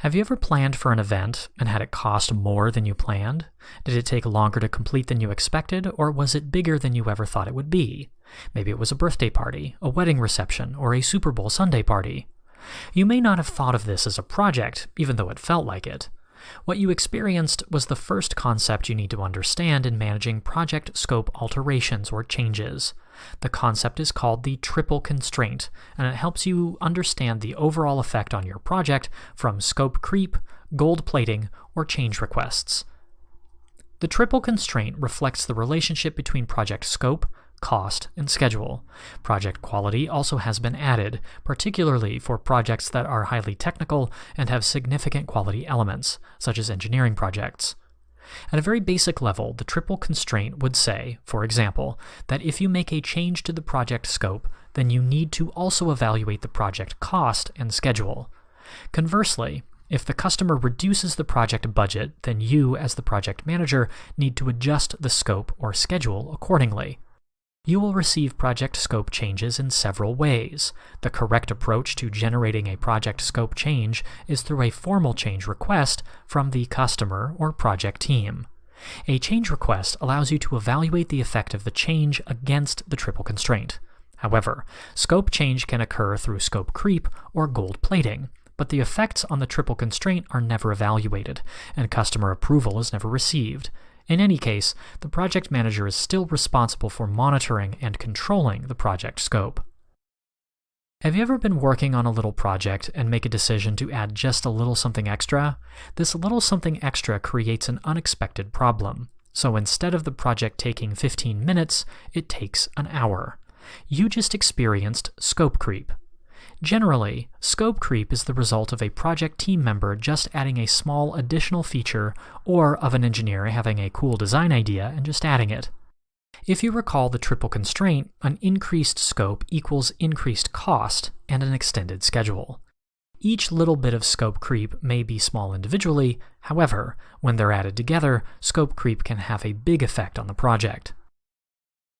Have you ever planned for an event and had it cost more than you planned? Did it take longer to complete than you expected, or was it bigger than you ever thought it would be? Maybe it was a birthday party, a wedding reception, or a Super Bowl Sunday party. You may not have thought of this as a project, even though it felt like it. What you experienced was the first concept you need to understand in managing project scope alterations or changes. The concept is called the triple constraint, and it helps you understand the overall effect on your project from scope creep, gold plating, or change requests. The triple constraint reflects the relationship between project scope, cost, and schedule. Project quality also has been added, particularly for projects that are highly technical and have significant quality elements, such as engineering projects. At a very basic level, the triple constraint would say, for example, that if you make a change to the project scope, then you need to also evaluate the project cost and schedule. Conversely, if the customer reduces the project budget, then you, as the project manager, need to adjust the scope or schedule accordingly. You will receive project scope changes in several ways. The correct approach to generating a project scope change is through a formal change request from the customer or project team. A change request allows you to evaluate the effect of the change against the triple constraint. However, scope change can occur through scope creep or gold plating, but the effects on the triple constraint are never evaluated, and customer approval is never received. In any case, the project manager is still responsible for monitoring and controlling the project scope. Have you ever been working on a little project and make a decision to add just a little something extra? This little something extra creates an unexpected problem. So instead of the project taking 15 minutes, it takes an hour. You just experienced scope creep. Generally, scope creep is the result of a project team member just adding a small additional feature or of an engineer having a cool design idea and just adding it. If you recall the triple constraint, an increased scope equals increased cost and an extended schedule. Each little bit of scope creep may be small individually, however, when they're added together, scope creep can have a big effect on the project.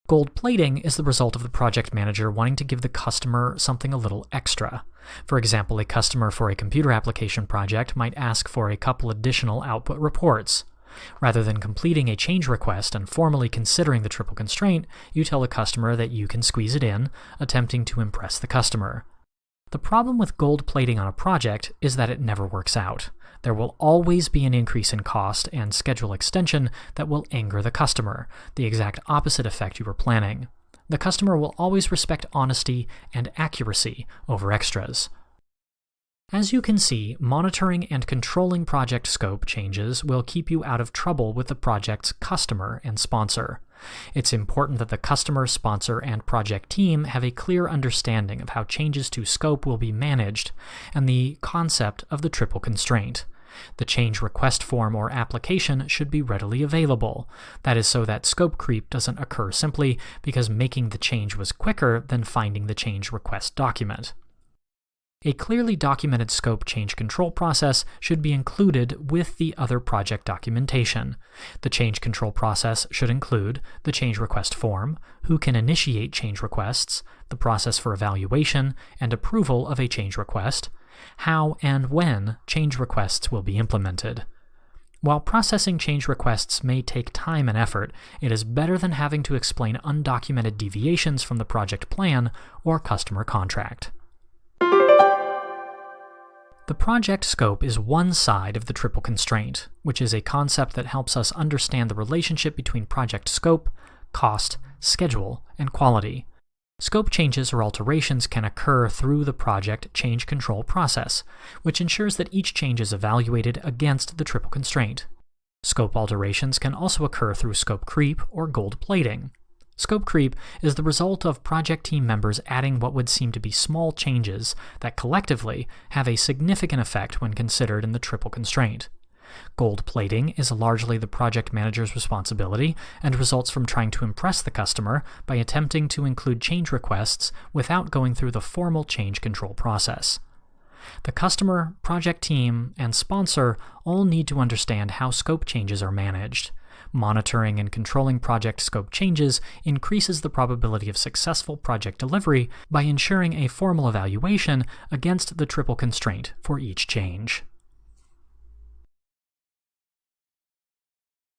Gold plating is the result of the project manager wanting to give the customer something a little extra. For example, a customer for a computer application project might ask for a couple additional output reports. Rather than completing a change request and formally considering the triple constraint, you tell the customer that you can squeeze it in, attempting to impress the customer. The problem with gold plating on a project is that it never works out. There will always be an increase in cost and schedule extension that will anger the customer, the exact opposite effect you were planning. The customer will always respect honesty and accuracy over extras. As you can see, monitoring and controlling project scope changes will keep you out of trouble with the project's customer and sponsor. It's important that the customer, sponsor, and project team have a clear understanding of how changes to scope will be managed and the concept of the triple constraint. The change request form or application should be readily available. That is so that scope creep doesn't occur simply because making the change was quicker than finding the change request document. A clearly documented scope change control process should be included with the other project documentation. The change control process should include the change request form, who can initiate change requests, the process for evaluation and approval of a change request, how and when change requests will be implemented. While processing change requests may take time and effort, it is better than having to explain undocumented deviations from the project plan or customer contract. The project scope is one side of the triple constraint, which is a concept that helps us understand the relationship between project scope, cost, schedule, and quality. Scope changes or alterations can occur through the project change control process, which ensures that each change is evaluated against the triple constraint. Scope alterations can also occur through scope creep or gold plating. Scope creep is the result of project team members adding what would seem to be small changes that collectively have a significant effect when considered in the triple constraint. Gold plating is largely the project manager's responsibility and results from trying to impress the customer by attempting to include change requests without going through the formal change control process. The customer, project team, and sponsor all need to understand how scope changes are managed. Monitoring and controlling project scope changes increases the probability of successful project delivery by ensuring a formal evaluation against the triple constraint for each change.